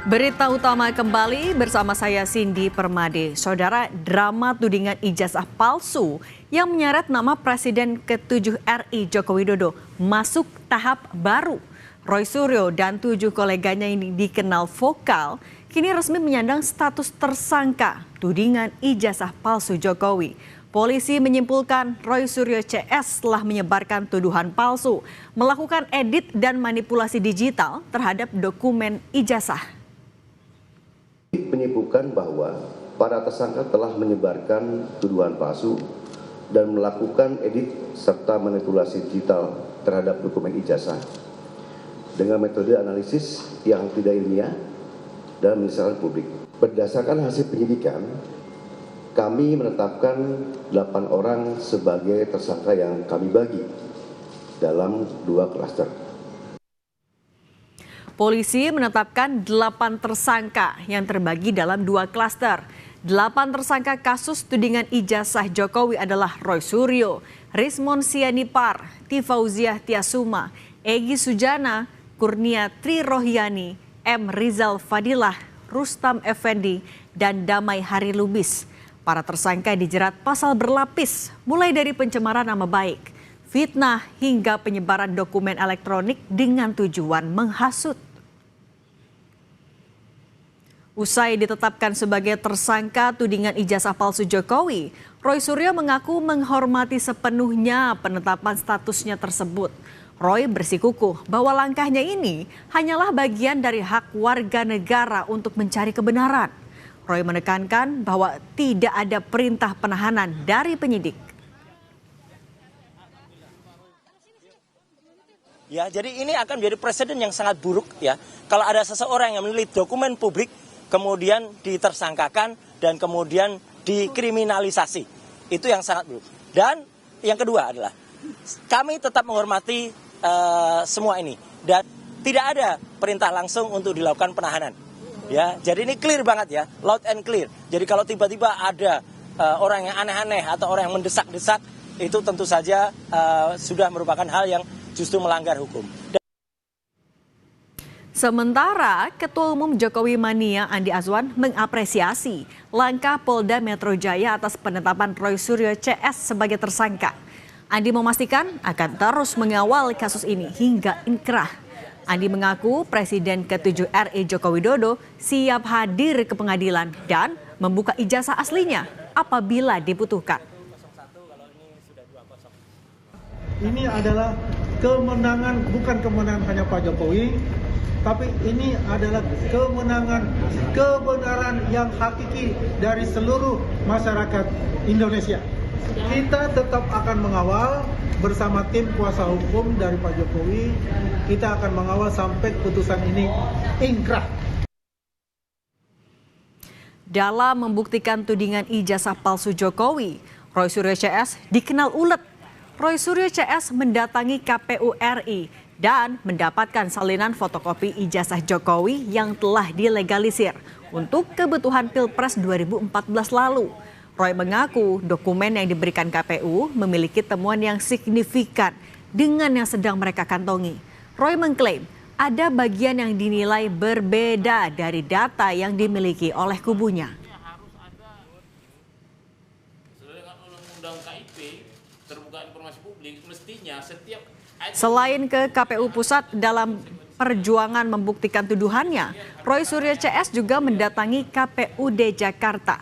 Berita utama kembali bersama saya Cindy Permade. Saudara, drama tudingan ijazah palsu yang menyeret nama Presiden ke-7 RI Joko Widodo masuk tahap baru. Roy Suryo dan 7 koleganya ini dikenal vokal, kini resmi menyandang status tersangka tudingan ijazah palsu Jokowi. Polisi menyimpulkan Roy Suryo CS telah menyebarkan tuduhan palsu, melakukan edit dan manipulasi digital terhadap dokumen ijazah. Menyimpulkan bahwa para tersangka telah menyebarkan tuduhan palsu dan melakukan edit serta manipulasi digital terhadap dokumen ijazah dengan metode analisis yang tidak ilmiah dan menyesalkan publik. Berdasarkan hasil penyidikan, kami menetapkan 8 orang sebagai tersangka yang kami bagi dalam 2 klaster. Polisi menetapkan 8 tersangka yang terbagi dalam 2 klaster. 8 tersangka kasus tudingan ijazah Jokowi adalah Roy Suryo, Rismon Sianipar, Tifauziah Tiasuma, Egy Sujana, Kurnia Tri Rohyani, M. Rizal Fadilah, Rustam Effendi, dan Damai Hari Lubis. Para tersangka dijerat pasal berlapis, mulai dari pencemaran nama baik, fitnah hingga penyebaran dokumen elektronik dengan tujuan menghasut. Usai ditetapkan sebagai tersangka tudingan ijazah palsu Jokowi, Roy Suryo mengaku menghormati sepenuhnya penetapan statusnya tersebut. Roy bersikukuh bahwa langkahnya ini hanyalah bagian dari hak warga negara untuk mencari kebenaran. Roy menekankan bahwa tidak ada perintah penahanan dari penyidik. Ya, jadi ini akan menjadi presiden yang sangat buruk ya. Kalau ada seseorang yang memiliki dokumen publik, kemudian ditersangkakan dan kemudian dikriminalisasi. Itu yang sangat buruk. Dan yang kedua adalah kami tetap menghormati semua ini dan tidak ada perintah langsung untuk dilakukan penahanan. Ya, jadi ini clear banget ya, loud and clear. Jadi kalau tiba-tiba ada orang yang aneh-aneh atau orang yang mendesak-desak, itu tentu saja sudah merupakan hal yang justru melanggar hukum. Sementara Ketua Umum Jokowi Mania Andi Azwan mengapresiasi langkah Polda Metro Jaya atas penetapan Roy Suryo CS sebagai tersangka. Andi memastikan akan terus mengawal kasus ini hingga inkrah. Andi mengaku Presiden ke-7 RI Joko Widodo siap hadir ke pengadilan dan membuka ijazah aslinya apabila dibutuhkan. Ini adalah kemenangan, bukan kemenangan hanya Pak Jokowi, tapi ini adalah kemenangan kebenaran yang hakiki dari seluruh masyarakat Indonesia. Kita tetap akan mengawal bersama tim kuasa hukum dari Pak Jokowi. Kita akan mengawal sampai putusan ini inkrah. Dalam membuktikan tudingan ijazah palsu Jokowi, Roy Suryo CS dikenal ulet. Roy Suryo CS mendatangi KPU RI dan mendapatkan salinan fotokopi ijazah Jokowi yang telah dilegalisir untuk kebutuhan Pilpres 2014 lalu. Roy mengaku dokumen yang diberikan KPU memiliki temuan yang signifikan dengan yang sedang mereka kantongi. Roy mengklaim ada bagian yang dinilai berbeda dari data yang dimiliki oleh kubunya. Selain ke KPU Pusat dalam perjuangan membuktikan tuduhannya, Roy Suryo CS juga mendatangi KPUD Jakarta.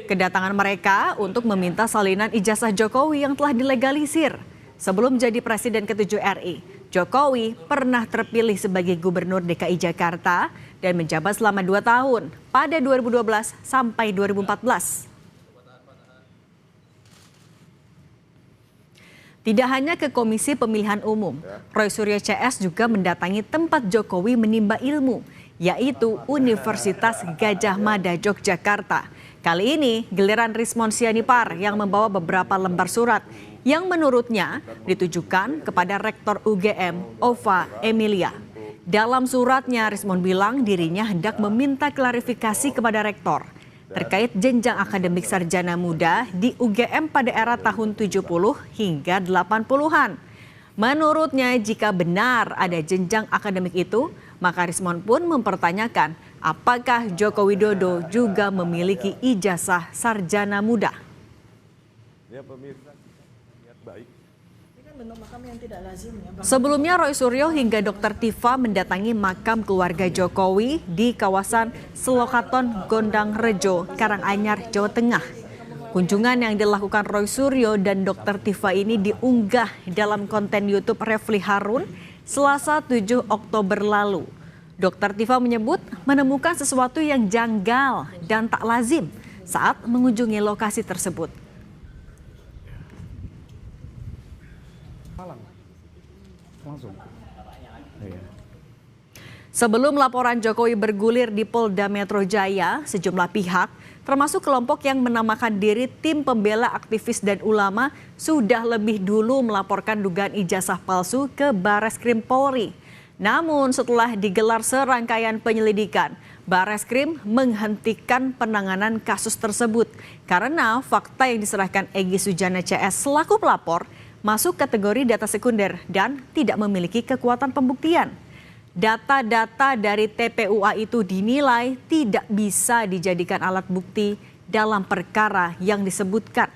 Kedatangan mereka untuk meminta salinan ijazah Jokowi yang telah dilegalisir. Sebelum jadi Presiden ke-7 RI, Jokowi pernah terpilih sebagai Gubernur DKI Jakarta dan menjabat selama 2 tahun pada 2012 sampai 2014. Tidak hanya ke Komisi Pemilihan Umum, Roy Suryo CS juga mendatangi tempat Jokowi menimba ilmu, yaitu Universitas Gadjah Mada Yogyakarta. Kali ini giliran Rismon Sianipar yang membawa beberapa lembar surat yang menurutnya ditujukan kepada Rektor UGM Ova Emilia. Dalam suratnya Rismon bilang dirinya hendak meminta klarifikasi kepada Rektor terkait jenjang akademik sarjana muda di UGM pada era tahun 70 hingga 80-an. Menurutnya jika benar ada jenjang akademik itu, Maka Rismon pun mempertanyakan apakah Joko Widodo juga memiliki ijazah sarjana muda. Ya pemirsa, niat baik. Sebelumnya Roy Suryo hingga Dr. Tifa mendatangi makam keluarga Jokowi di kawasan Selokaton, Gondang Rejo, Karanganyar, Jawa Tengah. Kunjungan yang dilakukan Roy Suryo dan Dr. Tifa ini diunggah dalam konten YouTube Refli Harun Selasa 7 Oktober lalu. Dr. Tifa menyebut menemukan sesuatu yang janggal dan tak lazim saat mengunjungi lokasi tersebut. Sebelum laporan Jokowi bergulir di Polda Metro Jaya, sejumlah pihak, termasuk kelompok yang menamakan diri Tim Pembela Aktivis dan Ulama, sudah lebih dulu melaporkan dugaan ijazah palsu ke Bareskrim Polri. Namun setelah digelar serangkaian penyelidikan, Bareskrim menghentikan penanganan kasus tersebut karena fakta yang diserahkan Egy Sujana CS selaku pelapor masuk kategori data sekunder dan tidak memiliki kekuatan pembuktian. Data-data dari TPUA itu dinilai tidak bisa dijadikan alat bukti dalam perkara yang disebutkan.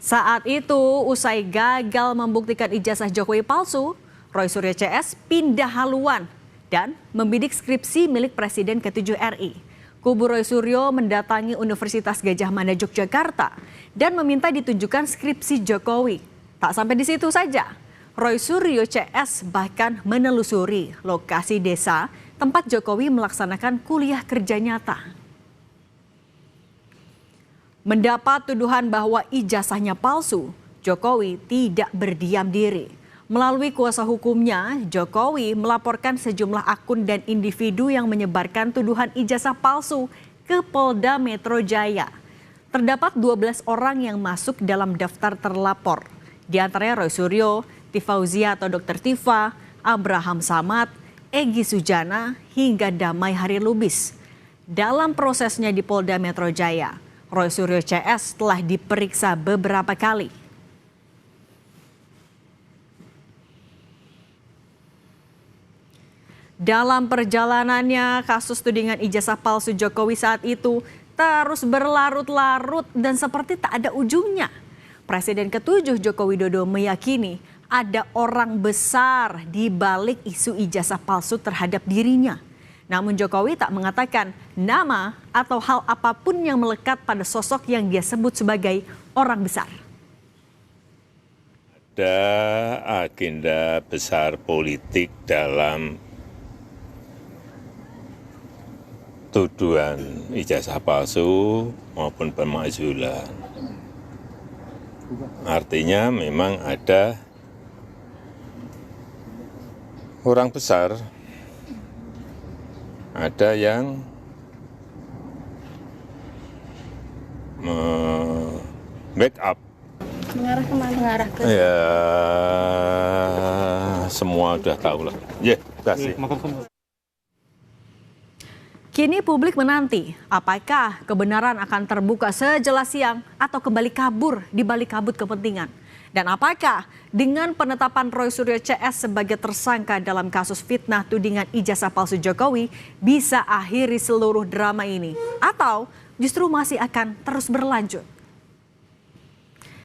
Saat itu, usai gagal membuktikan ijazah Jokowi palsu, Roy Suryo CS pindah haluan dan membidik skripsi milik Presiden ke-7 RI. Kubu Roy Suryo mendatangi Universitas Gadjah Mada Yogyakarta dan meminta ditunjukkan skripsi Jokowi. Tak sampai di situ saja, Roy Suryo CS bahkan menelusuri lokasi desa tempat Jokowi melaksanakan kuliah kerja nyata. Mendapat tuduhan bahwa ijazahnya palsu, Jokowi tidak berdiam diri. Melalui kuasa hukumnya, Jokowi melaporkan sejumlah akun dan individu yang menyebarkan tuduhan ijazah palsu ke Polda Metro Jaya. Terdapat 12 orang yang masuk dalam daftar terlapor. Di antaranya Roy Suryo, Tifauzia atau Dr. Tifa, Abraham Samad, Egy Sujana, hingga Damai Hari Lubis. Dalam prosesnya di Polda Metro Jaya, Roy Suryo CS telah diperiksa beberapa kali. Dalam perjalanannya, kasus tudingan ijazah palsu Jokowi saat itu terus berlarut-larut dan seperti tak ada ujungnya. Presiden ke-7 Joko Widodo meyakini ada orang besar di balik isu ijazah palsu terhadap dirinya. Namun Jokowi tak mengatakan nama atau hal apapun yang melekat pada sosok yang dia sebut sebagai orang besar. Ada agenda besar politik dalam tuduhan ijazah palsu maupun pemakzulan. Artinya memang ada orang besar, ada yang backup. Mengarah kemana? Mengarah ke... Ya, semua udah tahu lah. Ya, kasih. Kini publik menanti apakah kebenaran akan terbuka sejelas siang atau kembali kabur di balik kabut kepentingan. Dan apakah dengan penetapan Roy Suryo CS sebagai tersangka dalam kasus fitnah tudingan ijazah palsu Jokowi bisa akhiri seluruh drama ini? Atau justru masih akan terus berlanjut?